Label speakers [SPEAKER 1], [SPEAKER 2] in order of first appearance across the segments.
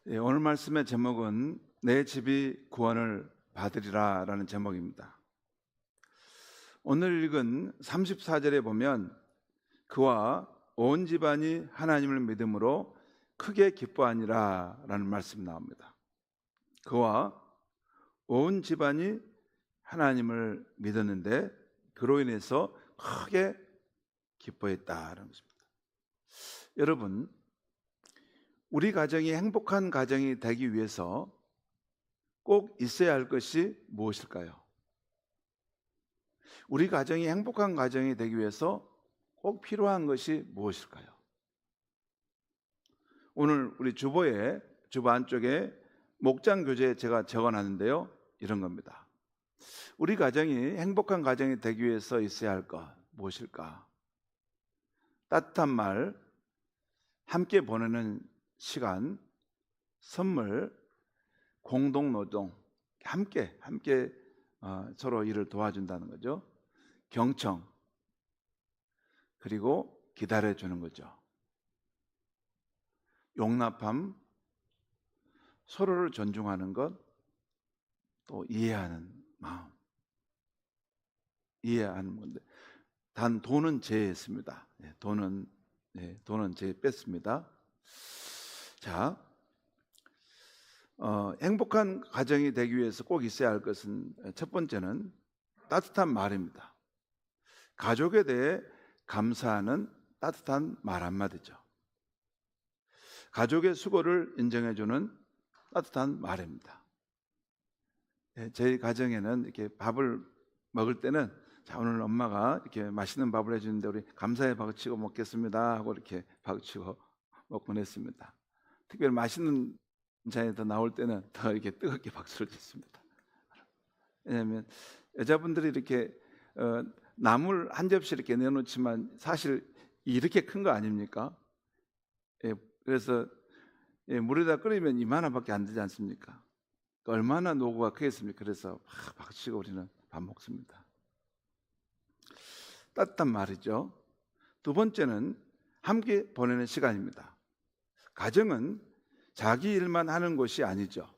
[SPEAKER 1] 오늘 말씀의 제목은 내 집이 구원을 받으리라 라는 제목입니다. 오늘 읽은 34절에 보면 그와 온 집안이 하나님을 믿음으로 크게 기뻐하니라 라는 말씀이 나옵니다. 그와 온 집안이 하나님을 믿었는데 그로 인해서 크게 기뻐했다라는 것입니다. 여러분, 우리 가정이 행복한 가정이 되기 위해서 꼭 있어야 할 것이 무엇일까요? 우리 가정이 행복한 가정이 되기 위해서 꼭 필요한 것이 무엇일까요? 오늘 우리 주보 안쪽에 목장 교재에 제가 적어놨는데요, 이런 겁니다. 우리 가정이 행복한 가정이 되기 위해서 있어야 할 것 무엇일까? 따뜻한 말, 함께 보내는 시간, 선물, 공동노동, 함께 서로 일을 도와준다는 거죠. 경청, 그리고 기다려주는 거죠. 용납함, 서로를 존중하는 것, 또 이해하는 마음. 이해하는 건데, 단 돈은 제했습니다. 돈은 제 뺐습니다. 자, 행복한 가정이 되기 위해서 꼭 있어야 할 것은 첫 번째는 따뜻한 말입니다. 가족에 대해 감사하는 따뜻한 말 한마디죠. 가족의 수고를 인정해주는 따뜻한 말입니다. 저희 가정에는 이렇게 밥을 먹을 때는 자, 오늘 엄마가 이렇게 맛있는 밥을 해주는데 우리 감사의 박수치고 먹겠습니다 하고 이렇게 박수치고 먹곤 했습니다. 특별히 맛있는 잔이 더 나올 때는 더 이렇게 뜨겁게 박수를 쳤습니다. 왜냐하면 여자분들이 이렇게 나물 한 접시 이렇게 내놓지만 사실 이렇게 큰 거 아닙니까? 그래서 물에다 끓이면 이만한밖에 안 되지 않습니까? 얼마나 노고가 크겠습니까? 그래서 막 박수치고 우리는 밥 먹습니다. 따뜻한 말이죠. 두 번째는 함께 보내는 시간입니다. 가정은 자기 일만 하는 곳이 아니죠.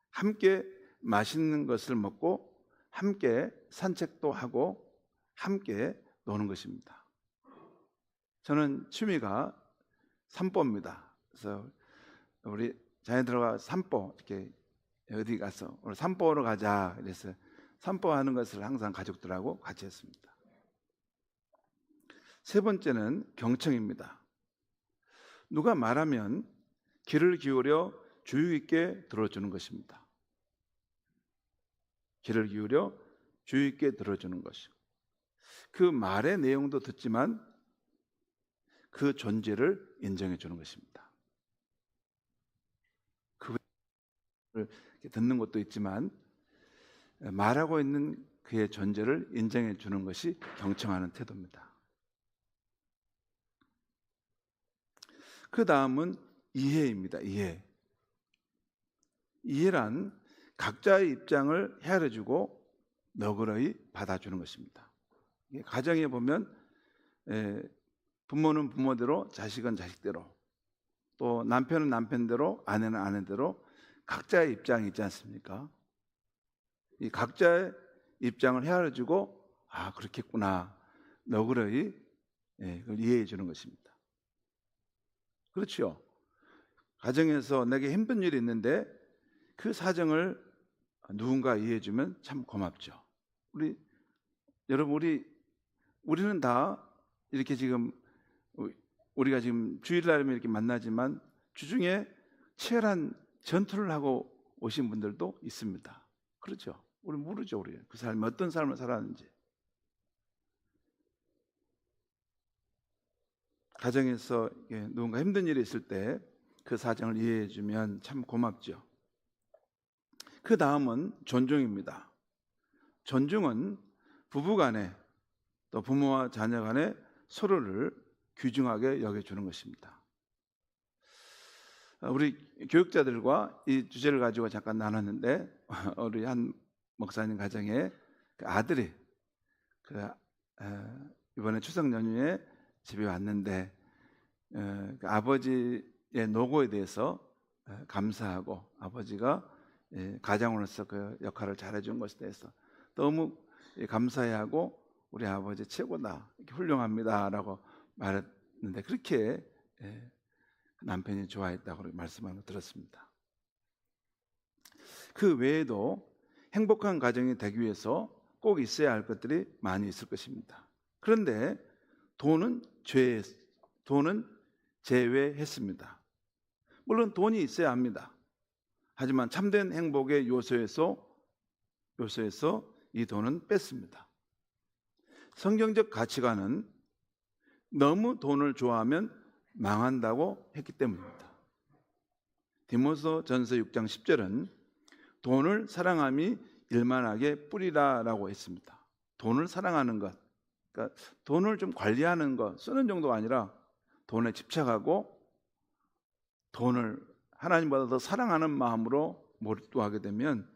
[SPEAKER 1] 함께 맛있는 것을 먹고 함께 산책도 하고 함께 노는 것입니다. 저는 취미가 산보입니다. 그래서 우리 자녀들과 산보 이렇게 어디 가서 오늘 산보하러 가자 그래서 산보하는 것을 항상 가족들하고 같이 했습니다. 세 번째는 경청입니다. 누가 말하면 귀를 기울여 주의 있게 들어주는 것입니다. 귀를 기울여 주의 있게 들어주는 것이고 그 말의 내용도 듣지만 그 존재를 인정해 주는 것입니다. 그를 듣는 것도 있지만 말하고 있는 그의 존재를 인정해 주는 것이 경청하는 태도입니다. 그 다음은 이해입니다. 이해란 각자의 입장을 헤아려주고 너그러이 받아주는 것입니다. 가정에 보면 부모는 부모대로, 자식은 자식대로, 또 남편은 남편대로, 아내는 아내대로 각자의 입장이 있지 않습니까? 이 각자의 입장을 헤아려주고 아 그렇겠구나 너그러이 그걸 이해해 주는 것입니다. 그렇죠. 가정에서 내게 힘든 일이 있는데 그 사정을 누군가 이해해 주면 참 고맙죠. 여러분 우리는 다 이렇게 지금 우리가 지금 주일날이면 이렇게 만나지만 주중에 치열한 전투를 하고 오신 분들도 있습니다. 그렇죠. 우리 모르죠. 우리 그 삶이 어떤 삶을 살았는지. 가정에서 누군가 힘든 일이 있을 때 그 사정을 이해해 주면 참 고맙죠. 그 다음은 존중입니다. 존중은 부부 간에 또 부모와 자녀 간에 서로를 귀중하게 여겨주는 것입니다. 우리 교육자들과 이 주제를 가지고 잠깐 나눴는데 우리 한 목사님 가정에 그 아들이 이번에 추석 연휴에 집에 왔는데 그 아버지의 노고에 대해서 감사하고 아버지가 가장으로서 그 역할을 잘해준 것에 대해서 너무 감사해하고 우리 아버지 최고다, 훌륭합니다라고 말했는데 그렇게 남편이 좋아했다고 말씀하는 거 들었습니다. 그 외에도 행복한 가정이 되기 위해서 꼭 있어야 할 것들이 많이 있을 것입니다. 그런데 돈은 제외했습니다. 물론 돈이 있어야 합니다. 하지만 참된 행복의 요소에서 이 돈은 뺐습니다. 성경적 가치관은 너무 돈을 좋아하면 망한다고 했기 때문입니다. 디모데전서 6장 10절은 돈을 사랑함이 일만하게 뿌리라라고 했습니다. 돈을 사랑하는 것, 그러니까 돈을 좀 관리하는 것, 쓰는 정도가 아니라 돈에 집착하고 돈을 하나님보다 더 사랑하는 마음으로 몰두하게 되면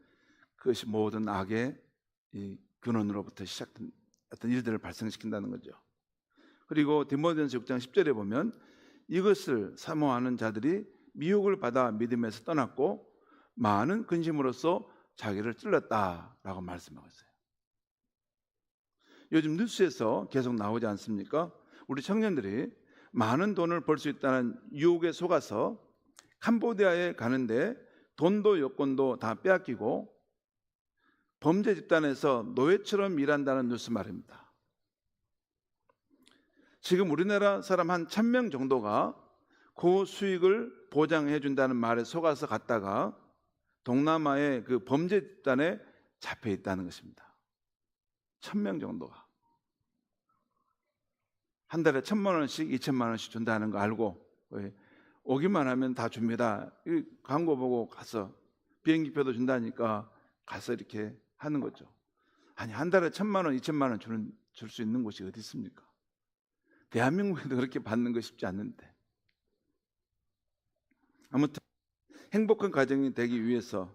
[SPEAKER 1] 그것이 모든 악의 이 근원으로부터 시작된 어떤 일들을 발생시킨다는 거죠. 그리고 디모데전서 6장 10절에 보면 이것을 사모하는 자들이 미혹을 받아 믿음에서 떠났고 많은 근심으로써 자기를 찔렀다라고 말씀하고 있어요. 요즘 뉴스에서 계속 나오지 않습니까? 우리 청년들이 많은 돈을 벌 수 있다는 유혹에 속아서 캄보디아에 가는데 돈도 여권도 다 빼앗기고 범죄 집단에서 노예처럼 일한다는 뉴스 말입니다. 지금 우리나라 사람 한 1,000명 정도가 그 수익을 보장해 준다는 말에 속아서 갔다가 동남아의 그 범죄 집단에 잡혀 있다는 것입니다. 1,000명 정도가 한 달에 1,000만 원씩 2,000만 원씩 준다는 거 알고 오기만 하면 다 줍니다. 이 광고 보고 가서 비행기표도 준다니까 가서 이렇게 하는 거죠. 아니 한 달에 1,000만 원, 2,000만 원 줄 수 있는 곳이 어디 있습니까? 대한민국에도 그렇게 받는 거 쉽지 않는데. 아무튼 행복한 가정이 되기 위해서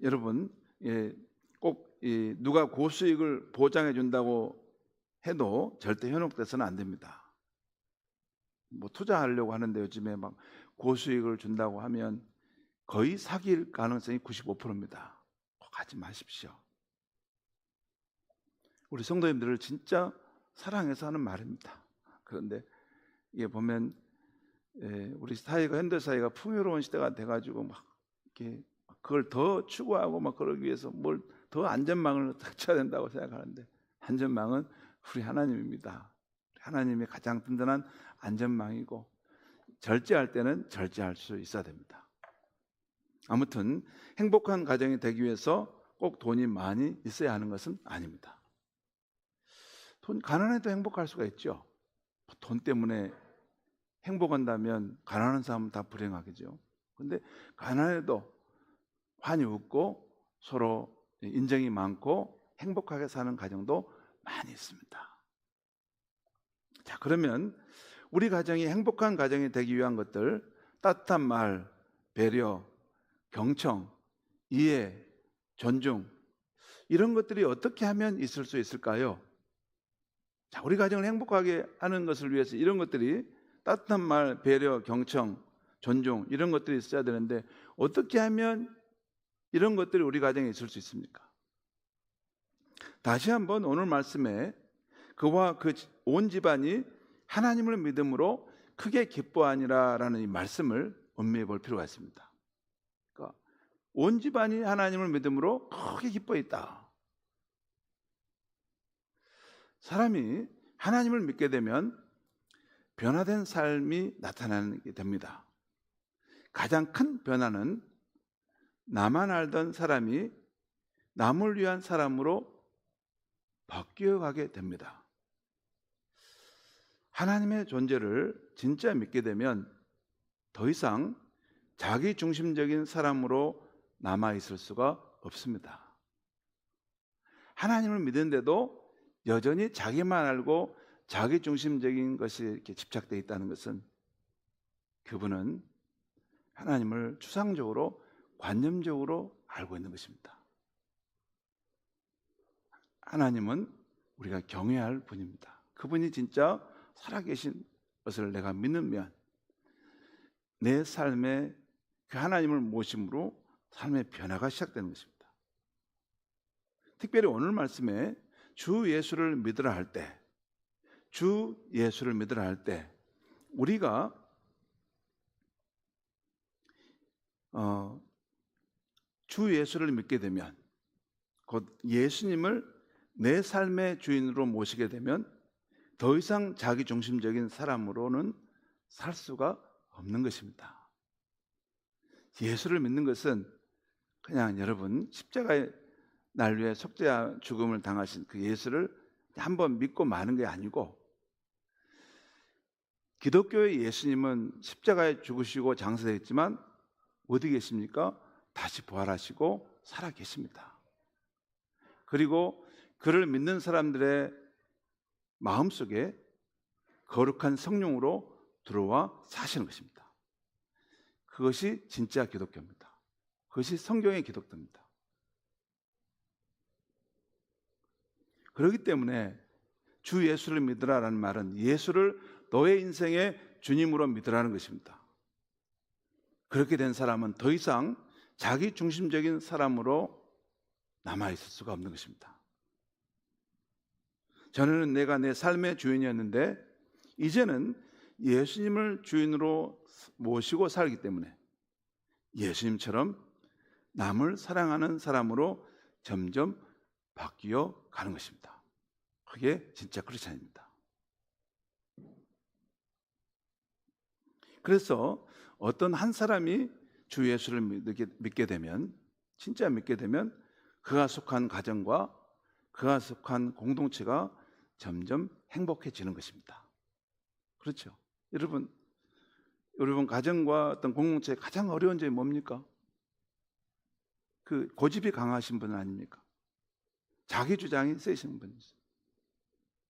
[SPEAKER 1] 여러분 꼭 누가 고수익을 보장해 준다고 해도 절대 현혹돼서는 안 됩니다. 뭐 투자하려고 하는데 요즘에 막 고수익을 준다고 하면 거의 사기일 가능성이 95%입니다. 꼭 하지 마십시오. 우리 성도님들을 진짜 사랑해서 하는 말입니다. 그런데 이게 보면 우리 사회가 현대 사회가 풍요로운 시대가 돼가지고 막 이렇게 그걸 더 추구하고 막 그러기 위해서 뭘 더 안전망을 쳐야 된다고 생각하는데 안전망은 우리 하나님입니다. 하나님이 가장 든든한 안전망이고 절제할 때는 절제할 수 있어야 됩니다. 아무튼 행복한 가정이 되기 위해서 꼭 돈이 많이 있어야 하는 것은 아닙니다. 가난해도 행복할 수가 있죠. 돈 때문에 행복한다면 가난한 사람은 다 불행하겠죠. 그런데 가난해도 환히 웃고 서로 인정이 많고 행복하게 사는 가정도 많이 있습니다. 자, 그러면 우리 가정이 행복한 가정이 되기 위한 것들, 따뜻한 말, 배려, 경청, 이해, 존중, 이런 것들이 어떻게 하면 있을 수 있을까요? 자, 우리 가정을 행복하게 하는 것을 위해서 이런 것들이 따뜻한 말, 배려, 경청, 존중 이런 것들이 있어야 되는데 어떻게 하면 이런 것들이 우리 가정에 있을 수 있습니까? 다시 한번 오늘 말씀에 그와 그 온 집안이 하나님을 믿음으로 크게 기뻐하니라라는 이 말씀을 음미해 볼 필요가 있습니다. 그러니까 온 집안이 하나님을 믿음으로 크게 기뻐했다. 사람이 하나님을 믿게 되면 변화된 삶이 나타나게 됩니다. 가장 큰 변화는 나만 알던 사람이 남을 위한 사람으로 바뀌어가게 됩니다. 하나님의 존재를 진짜 믿게 되면 더 이상 자기 중심적인 사람으로 남아있을 수가 없습니다. 하나님을 믿는데도 여전히 자기만 알고 자기 중심적인 것이 이렇게 집착되어 있다는 것은 그분은 하나님을 추상적으로 관념적으로 알고 있는 것입니다. 하나님은 우리가 경외할 분입니다. 그분이 진짜 살아계신 것을 내가 믿으면 내 삶에 그 하나님을 모심으로 삶의 변화가 시작되는 것입니다. 특별히 오늘 말씀에 주 예수를 믿으라 할 때, 주 예수를 믿으라 할 때 우리가 주 예수를 믿게 되면, 곧 예수님을 내 삶의 주인으로 모시게 되면 더 이상 자기 중심적인 사람으로는 살 수가 없는 것입니다. 예수를 믿는 것은 그냥 여러분 십자가에 날 위해 속죄와 죽음을 당하신 그 예수를 한번 믿고 마는 게 아니고, 기독교의 예수님은 십자가에 죽으시고 장사됐지만 어디 계십니까? 다시 부활하시고 살아 계십니다. 그리고 그를 믿는 사람들의 마음속에 거룩한 성령으로 들어와 사시는 것입니다. 그것이 진짜 기독교입니다. 그것이 성경의 기독교입니다. 그렇기 때문에 주 예수를 믿으라라는 말은 예수를 너의 인생의 주님으로 믿으라는 것입니다. 그렇게 된 사람은 더 이상 자기 중심적인 사람으로 남아있을 수가 없는 것입니다. 전에는 내가 내 삶의 주인이었는데 이제는 예수님을 주인으로 모시고 살기 때문에 예수님처럼 남을 사랑하는 사람으로 점점 바뀌어 가는 것입니다. 그게 진짜 크리스찬입니다. 그래서 어떤 한 사람이 주 예수를 믿게 되면, 진짜 믿게 되면 그가 속한 가정과 그가 속한 공동체가 점점 행복해지는 것입니다. 그렇죠? 여러분 가정과 어떤 공동체의 가장 어려운 점이 뭡니까? 그 고집이 강하신 분은 아닙니까? 자기 주장이 세신 분이죠.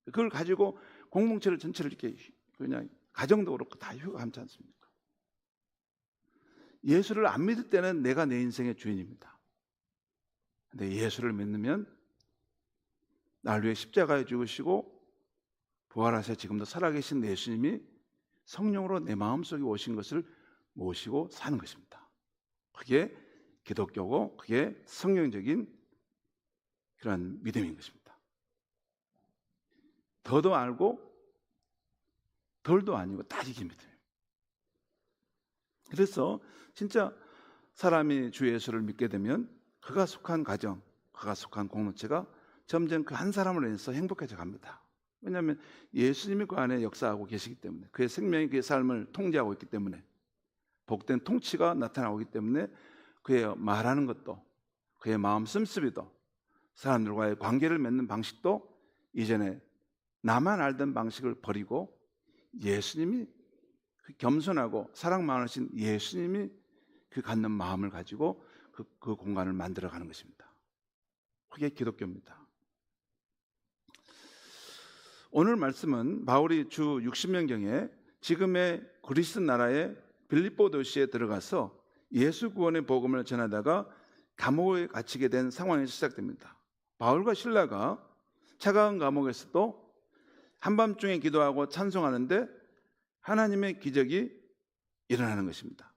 [SPEAKER 1] 그걸 가지고 공동체를 전체를 이렇게 그냥 가정도 그렇고 다 휴가하지 않습니까? 예수를 안 믿을 때는 내가 내 인생의 주인입니다. 근데 예수를 믿으면 날 위해 십자가에 죽으시고 부활하셔 지금도 살아계신 예수님이 성령으로 내 마음속에 오신 것을 모시고 사는 것입니다. 그게 기독교고 그게 성경적인 그런 믿음인 것입니다. 더도 알고 덜도 아니고 딱 이게 믿음입니다. 그래서 진짜 사람이 주 예수를 믿게 되면 그가 속한 가정, 그가 속한 공동체가 점점 그 한 사람을 인해서 행복해져 갑니다. 왜냐하면 예수님이 그 안에 역사하고 계시기 때문에, 그의 생명이 그의 삶을 통제하고 있기 때문에, 복된 통치가 나타나고 있기 때문에 그의 말하는 것도, 그의 마음 씀씀이도, 사람들과의 관계를 맺는 방식도 이전에 나만 알던 방식을 버리고 예수님이 그 겸손하고 사랑 많으신 예수님이 그 갖는 마음을 가지고 그 공간을 만들어가는 것입니다. 그게 기독교입니다. 오늘 말씀은 바울이 주 60년경에 지금의 그리스 나라의 빌립보 도시에 들어가서 예수 구원의 복음을 전하다가 감옥에 갇히게 된 상황에서 시작됩니다. 바울과 실라가 차가운 감옥에서도 한밤중에 기도하고 찬송하는데 하나님의 기적이 일어나는 것입니다.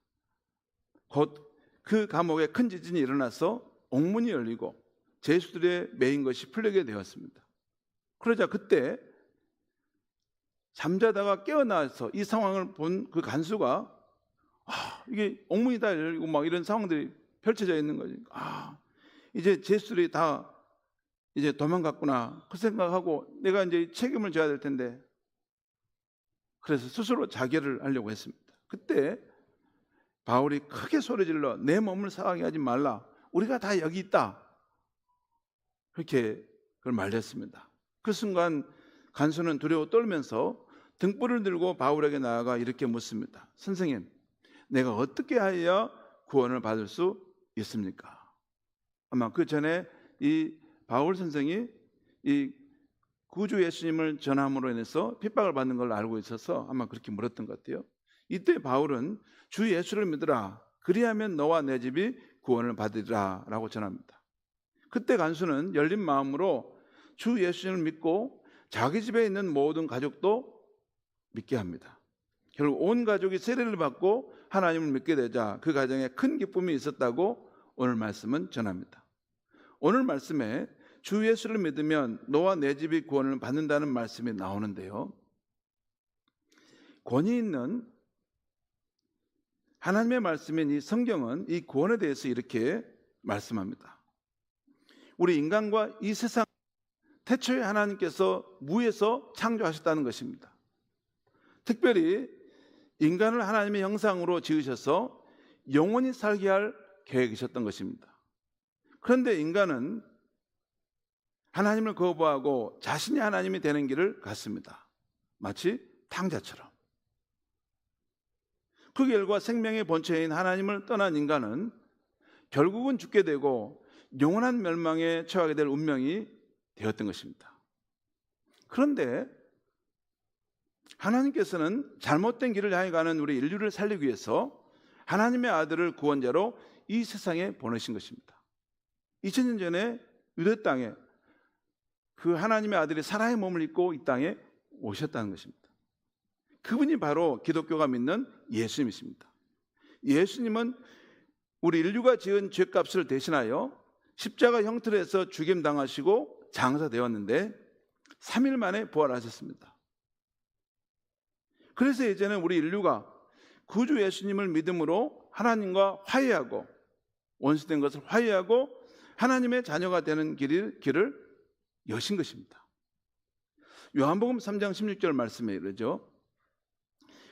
[SPEAKER 1] 곧 그 감옥에 큰 지진이 일어나서 옥문이 열리고 죄수들의 매인 것이 풀리게 되었습니다. 그러자 그때 잠자다가 깨어나서 이 상황을 본 그 간수가 이게 옥문이 다 열리고 막 이런 상황들이 펼쳐져 있는 거지. 이제 죄수들이 다 이제 도망갔구나 그 생각하고 내가 이제 책임을 져야 될 텐데, 그래서 스스로 자결을 하려고 했습니다. 그때 바울이 크게 소리질러 내 몸을 상하게 하지 말라, 우리가 다 여기 있다, 그렇게 그걸 말했습니다. 그 순간 간수는 두려워 떨면서 등불을 들고 바울에게 나아가 이렇게 묻습니다. 선생님, 내가 어떻게 하여야 구원을 받을 수 있습니까? 아마 그 전에 이 바울 선생이 이 구주 예수님을 전함으로 인해서 핍박을 받는 걸 알고 있어서 아마 그렇게 물었던 것 같아요. 이때 바울은 주 예수를 믿으라, 그리하면 너와 내 집이 구원을 받으리라 라고 전합니다. 그때 간수는 열린 마음으로 주 예수님을 믿고 자기 집에 있는 모든 가족도 믿게 합니다. 결국 온 가족이 세례를 받고 하나님을 믿게 되자 그 가정에 큰 기쁨이 있었다고 오늘 말씀은 전합니다. 오늘 말씀에 주 예수를 믿으면 너와 내 집이 구원을 받는다는 말씀이 나오는데요, 권위 있는 하나님의 말씀인 이 성경은 이 구원에 대해서 이렇게 말씀합니다. 우리 인간과 이 세상, 태초에 하나님께서 무에서 창조하셨다는 것입니다. 특별히 인간을 하나님의 형상으로 지으셔서 영원히 살게 할 계획이셨던 것입니다. 그런데 인간은 하나님을 거부하고 자신이 하나님이 되는 길을 갔습니다. 마치 탕자처럼. 그 결과 생명의 본체인 하나님을 떠난 인간은 결국은 죽게 되고 영원한 멸망에 처하게 될 운명이 되었던 것입니다. 그런데 하나님께서는 잘못된 길을 향해 가는 우리 인류를 살리기 위해서 하나님의 아들을 구원자로 이 세상에 보내신 것입니다. 2000년 전에 유대 땅에 그 하나님의 아들이 사람의 몸을 입고 이 땅에 오셨다는 것입니다. 그분이 바로 기독교가 믿는 예수님이십니다. 예수님은 우리 인류가 지은 죄값을 대신하여 십자가 형틀에서 죽임당하시고 장사되었는데 3일 만에 부활하셨습니다. 그래서 이제는 우리 인류가 구주 예수님을 믿음으로 하나님과 화해하고, 원수된 것을 화해하고 하나님의 자녀가 되는 길을 여신 것입니다. 요한복음 3장 16절 말씀에 이르죠.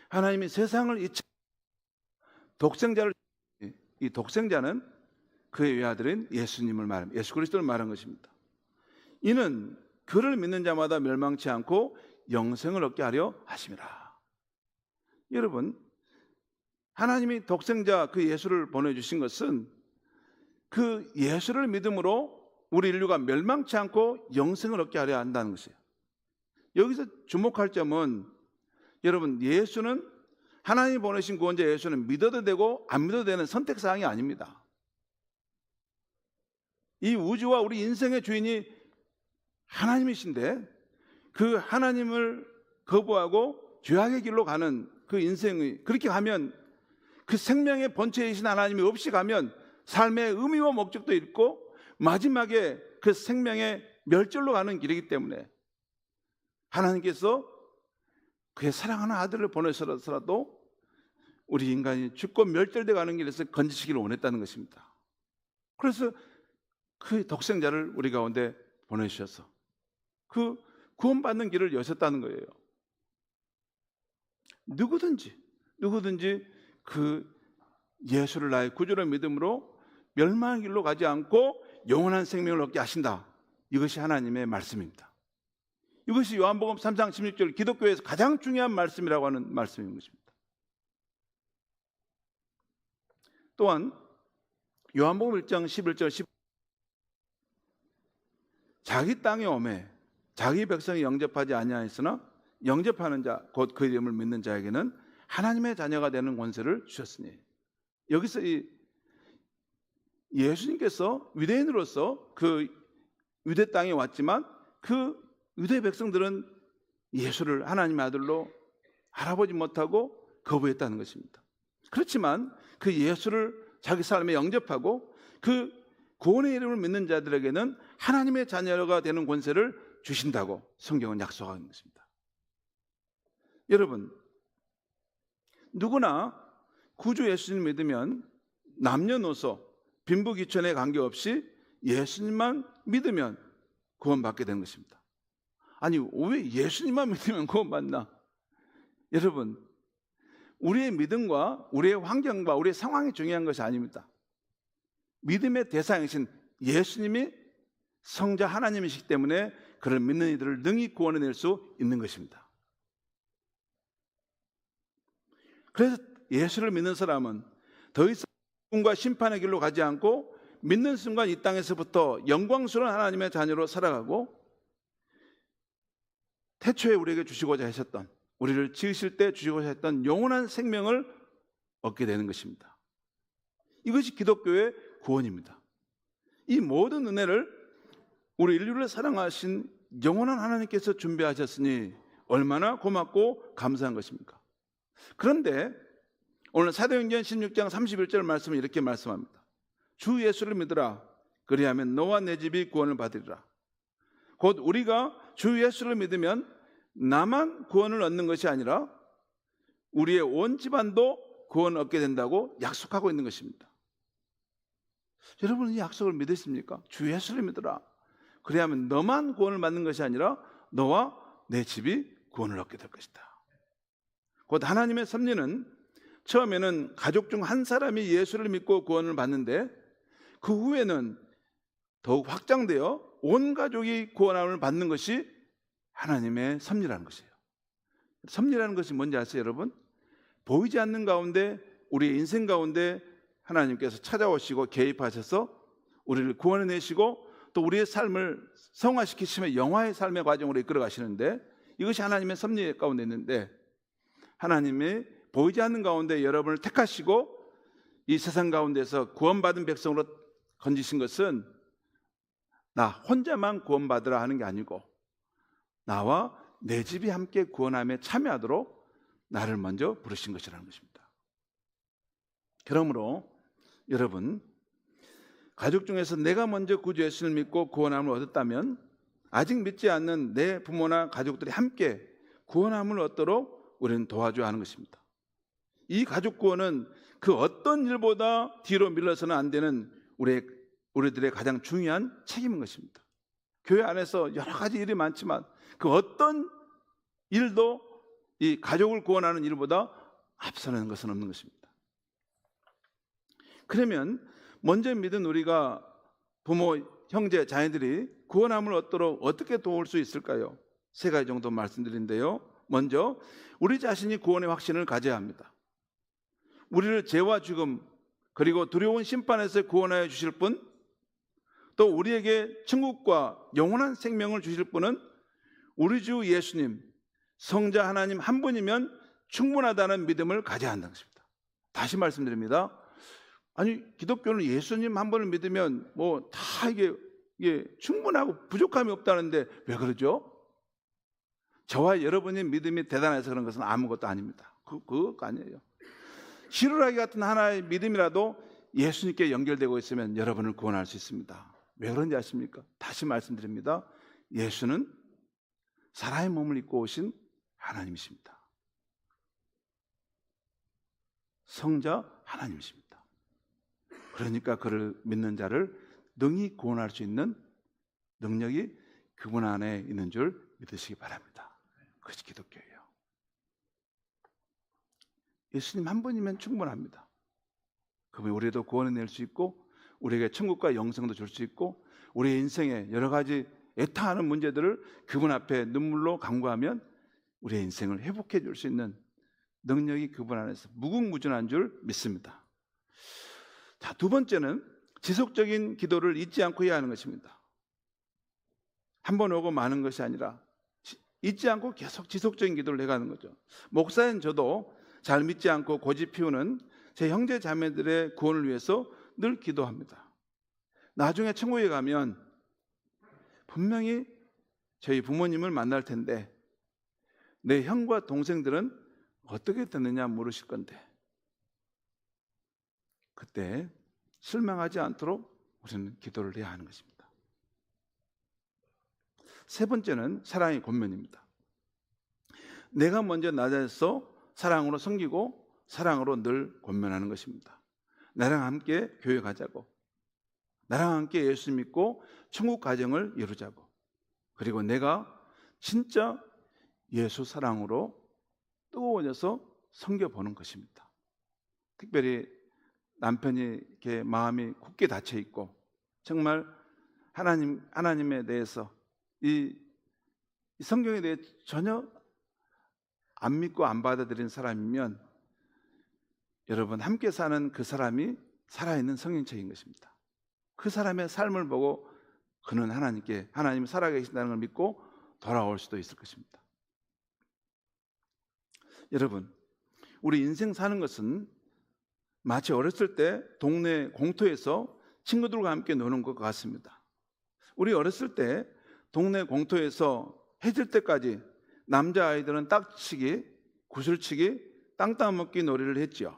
[SPEAKER 1] 하나님이 세상을 독생자를, 이 독생자는 그의 외아들인 예수님을 말합니다. 예수 그리스도를 말한 것입니다. 이는 그를 믿는 자마다 멸망치 않고 영생을 얻게 하려 하심이라. 여러분, 하나님이 독생자 그 예수를 보내주신 것은 그 예수를 믿음으로 우리 인류가 멸망치 않고 영생을 얻게 하려 한다는 것이에요. 여기서 주목할 점은, 여러분, 예수는, 하나님이 보내신 구원자 예수는 믿어도 되고 안 믿어도 되는 선택사항이 아닙니다. 이 우주와 우리 인생의 주인이 하나님이신데 그 하나님을 거부하고 죄악의 길로 가는 그 인생의, 그렇게 가면, 그 생명의 본체이신 하나님이 없이 가면 삶의 의미와 목적도 잃고 마지막에 그 생명의 멸절로 가는 길이기 때문에 하나님께서 그의 사랑하는 아들을 보내서라도 우리 인간이 죽고 멸절돼 가는 길에서 건지시기를 원했다는 것입니다. 그래서 그 독생자를 우리 가운데 보내주셔서 그 구원받는 길을 여셨다는 거예요. 누구든지 그 예수를 나의 구주로 믿음으로 멸망의 길로 가지 않고 영원한 생명을 얻게 하신다. 이것이 하나님의 말씀입니다. 이것이 요한복음 3장 16절 기독교에서 가장 중요한 말씀이라고 하는 말씀인 것입니다. 또한 요한복음 1장 11절 10, 자기 땅에 오매 자기 백성이 영접하지 아니하였으나 영접하는 자 곧 그 이름을 믿는 자에게는 하나님의 자녀가 되는 권세를 주셨으니, 여기서 이 예수님께서 유대인으로서 그 유대 땅에 왔지만 그 유대 백성들은 예수를 하나님의 아들로 알아보지 못하고 거부했다는 것입니다. 그렇지만 그 예수를 자기 삶에 영접하고 그 구원의 이름을 믿는 자들에게는 하나님의 자녀가 되는 권세를 주신다고 성경은 약속하는 것입니다. 여러분, 누구나 구주 예수님 믿으면 남녀노소 빈부귀천에 관계없이 예수님만 믿으면 구원받게 되는 것입니다. 아니, 왜 예수님만 믿으면 구원받나? 여러분, 우리의 믿음과 우리의 환경과 우리의 상황이 중요한 것이 아닙니다. 믿음의 대상이신 예수님이 성자 하나님이시기 때문에 그를 믿는 이들을 능히 구원해낼 수 있는 것입니다. 그래서 예수를 믿는 사람은 더 이상 죽음과 심판의 길로 가지 않고 믿는 순간 이 땅에서부터 영광스러운 하나님의 자녀로 살아가고 태초에 우리에게 주시고자 하셨던, 우리를 지으실 때 주시고자 했던 영원한 생명을 얻게 되는 것입니다. 이것이 기독교의 구원입니다. 이 모든 은혜를 우리 인류를 사랑하신 영원한 하나님께서 준비하셨으니 얼마나 고맙고 감사한 것입니까? 그런데 오늘 사도행전 16장 31절 말씀은 이렇게 말씀합니다. 주 예수를 믿으라. 그리하면 너와 내 집이 구원을 받으리라. 곧 우리가 주 예수를 믿으면 나만 구원을 얻는 것이 아니라 우리의 온 집안도 구원을 얻게 된다고 약속하고 있는 것입니다. 여러분은 이 약속을 믿으십니까? 주 예수를 믿으라. 그리하면 너만 구원을 받는 것이 아니라 너와 내 집이 구원을 얻게 될 것이다. 곧 하나님의 섭리는 처음에는 가족 중 한 사람이 예수를 믿고 구원을 받는데 그 후에는 더욱 확장되어 온 가족이 구원함을 받는 것이 하나님의 섭리라는 것이에요. 섭리라는 것이 뭔지 아세요, 여러분? 보이지 않는 가운데 우리의 인생 가운데 하나님께서 찾아오시고 개입하셔서 우리를 구원해내시고 또 우리의 삶을 성화시키시며 영화의 삶의 과정으로 이끌어 가시는데 이것이 하나님의 섭리 가운데 있는데 하나님이 보이지 않는 가운데 여러분을 택하시고 이 세상 가운데서 구원받은 백성으로 건지신 것은 나 혼자만 구원받으라 하는 게 아니고 나와 내 집이 함께 구원함에 참여하도록 나를 먼저 부르신 것이라는 것입니다. 그러므로 여러분, 가족 중에서 내가 먼저 구주 예수를 믿고 구원함을 얻었다면 아직 믿지 않는 내 부모나 가족들이 함께 구원함을 얻도록 우리는 도와줘야 하는 것입니다. 이 가족 구원은 그 어떤 일보다 뒤로 밀려서는 안 되는 우리들의 가장 중요한 책임인 것입니다. 교회 안에서 여러 가지 일이 많지만 그 어떤 일도 이 가족을 구원하는 일보다 앞서는 것은 없는 것입니다. 그러면 먼저 믿은 우리가 부모, 형제, 자녀들이 구원함을 얻도록 어떻게 도울 수 있을까요? 3가지 정도 말씀드린데요. 먼저 우리 자신이 구원의 확신을 가져야 합니다. 우리를 죄와 죽음 그리고 두려운 심판에서 구원하여 주실 분, 또 우리에게 천국과 영원한 생명을 주실 분은 우리 주 예수님, 성자 하나님 한 분이면 충분하다는 믿음을 가져야 한다는 것입니다. 다시 말씀드립니다. 아니, 기독교는 예수님 한 분을 믿으면 뭐 다 이게 충분하고 부족함이 없다는데 왜 그러죠? 저와 여러분의 믿음이 대단해서 그런 것은 아무것도 아닙니다. 그거 아니에요. 시루라기 같은 하나의 믿음이라도 예수님께 연결되고 있으면 여러분을 구원할 수 있습니다. 왜 그런지 아십니까? 다시 말씀드립니다. 예수는 사람의 몸을 입고 오신 하나님이십니다. 성자 하나님이십니다. 그러니까 그를 믿는 자를 능히 구원할 수 있는 능력이 그분 안에 있는 줄 믿으시기 바랍니다. 그것이 기독교예요. 예수님 한 분이면 충분합니다. 그분이 우리도 구원해낼 수 있고 우리에게 천국과 영생도 줄 수 있고 우리의 인생에 여러 가지 애타하는 문제들을 그분 앞에 눈물로 간구하면 우리의 인생을 회복해 줄 수 있는 능력이 그분 안에서 무궁무진한 줄 믿습니다. 자, 2번째는 지속적인 기도를 잊지 않고 해야 하는 것입니다. 한 번 오고 마는 것이 아니라 잊지 않고 계속 지속적인 기도를 해가는 거죠. 목사인 저도 잘 믿지 않고 고집 피우는 제 형제 자매들의 구원을 위해서 늘 기도합니다. 나중에 천국에 가면 분명히 저희 부모님을 만날 텐데 내 형과 동생들은 어떻게 됐느냐 물으실 건데 그때 실망하지 않도록 우리는 기도를 해야 하는 것입니다. 3번째는 사랑의 권면입니다. 내가 먼저 낮아서 사랑으로 섬기고 사랑으로 늘 권면하는 것입니다. 나랑 함께 교회 가자고, 나랑 함께 예수 믿고 천국 가정을 이루자고, 그리고 내가 진짜 예수 사랑으로 뜨거워져서 섬겨보는 것입니다. 특별히 남편이 이렇게 마음이 굳게 닫혀 있고 정말 하나님에 대해서 이 성경에 대해 전혀 안 믿고 안 받아들인 사람이면 여러분 함께 사는 그 사람이 살아있는 성인체인 것입니다. 그 사람의 삶을 보고 그는 하나님이 살아계신다는 걸 믿고 돌아올 수도 있을 것입니다. 여러분, 우리 인생 사는 것은 마치 어렸을 때 동네 공터에서 친구들과 함께 노는 것 같습니다. 우리 어렸을 때 동네 공터에서 해질 때까지 남자아이들은 딱치기, 구슬치기, 땅 따먹기 놀이를 했지요.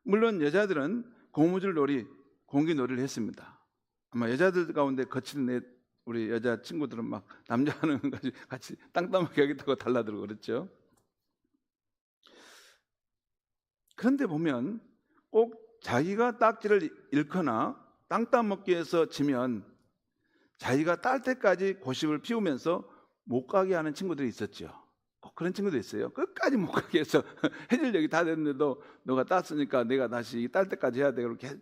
[SPEAKER 1] 물론 여자들은 고무줄 놀이, 공기 놀이를 했습니다. 아마 여자들 가운데 거친 우리 여자 친구들은 막 남자 하는 거 가지고 같이 땅 따먹기 하겠다고 달라들고 그랬죠. 그런데 보면 꼭 자기가 딱지를 잃거나 땅 따먹기에서 지면 자기가 딸 때까지 고집을 피우면서 못 가게 하는 친구들이 있었죠. 꼭 그런 친구도 있어요. 끝까지 못 가게 해서 해줄 얘기 다 됐는데도 너가 땄으니까 내가 다시 딸 때까지 해야 돼. 그렇게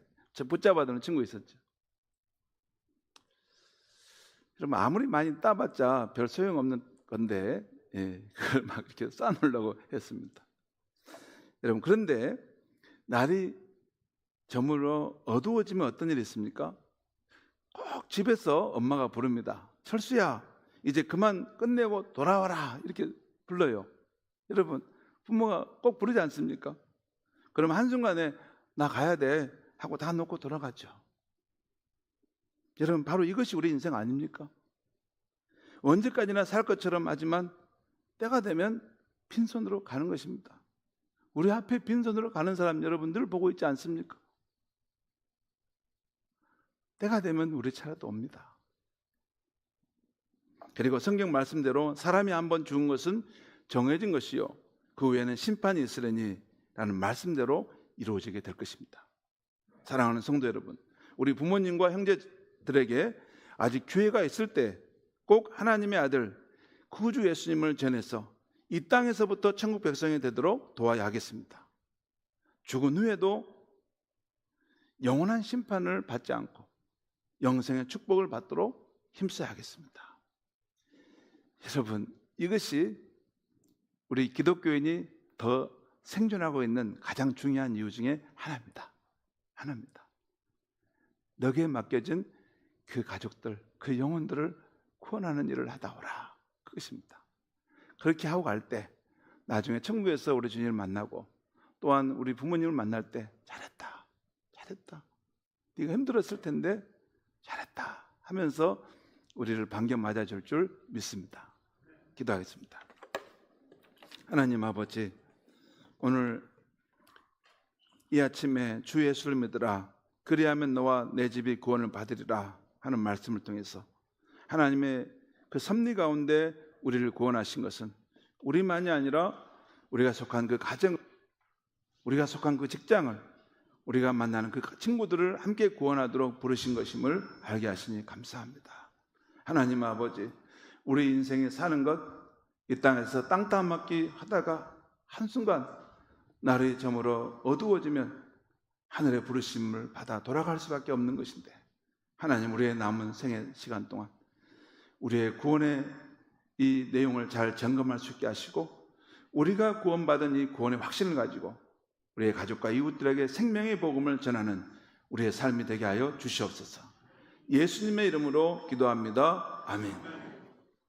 [SPEAKER 1] 붙잡아두는 친구 있었죠. 그럼 아무리 많이 따봤자 별 소용없는 건데 그걸 막 이렇게 쌓아놓으려고 했습니다. 여러분, 그런데 날이 저물어 어두워지면 어떤 일이 있습니까? 꼭 집에서 엄마가 부릅니다. 철수야, 이제 그만 끝내고 돌아와라. 이렇게 불러요. 여러분, 부모가 꼭 부르지 않습니까? 그럼 한순간에 나 가야 돼 하고 다 놓고 돌아가죠. 여러분, 바로 이것이 우리 인생 아닙니까? 언제까지나 살 것처럼 하지만 때가 되면 빈손으로 가는 것입니다. 우리 앞에 빈손으로 가는 사람 여러분들 보고 있지 않습니까? 때가 되면 우리 차례도 옵니다. 그리고 성경 말씀대로 사람이 한번 죽은 것은 정해진 것이요 그 후에는 심판이 있으려니 라는 말씀대로 이루어지게 될 것입니다. 사랑하는 성도 여러분, 우리 부모님과 형제들에게 아직 기회가 있을 때 꼭 하나님의 아들 구주 예수님을 전해서 이 땅에서부터 천국 백성이 되도록 도와야 하겠습니다. 죽은 후에도 영원한 심판을 받지 않고 영생의 축복을 받도록 힘써야 하겠습니다. 여러분, 이것이 우리 기독교인이 더 생존하고 있는 가장 중요한 이유 중에 하나입니다. 너에게 맡겨진 그 가족들, 그 영혼들을 구원하는 일을 하다 오라. 그것입니다. 그렇게 하고 갈 때 나중에 천국에서 우리 주님을 만나고 또한 우리 부모님을 만날 때 잘했다. 네가 힘들었을 텐데 잘했다 하면서 우리를 반겨 맞아줄 줄 믿습니다. 기도하겠습니다. 하나님 아버지, 오늘 이 아침에 주 예수를 믿으라 그리하면 너와 내 집이 구원을 받으리라 하는 말씀을 통해서 하나님의 그 섭리 가운데 우리를 구원하신 것은 우리만이 아니라 우리가 속한 그 가정, 우리가 속한 그 직장을, 우리가 만나는 그 친구들을 함께 구원하도록 부르신 것임을 알게 하시니 감사합니다. 하나님 아버지, 우리 인생에 사는 것, 이 땅에서 땅 따먹기 하다가 한순간 날이 저물어 어두워지면 하늘의 부르심을 받아 돌아갈 수밖에 없는 것인데, 하나님, 우리의 남은 생애 시간 동안 우리의 구원의 이 내용을 잘 점검할 수 있게 하시고 우리가 구원받은 이 구원의 확신을 가지고 우리의 가족과 이웃들에게 생명의 복음을 전하는 우리의 삶이 되게 하여 주시옵소서. 예수님의 이름으로 기도합니다. 아멘.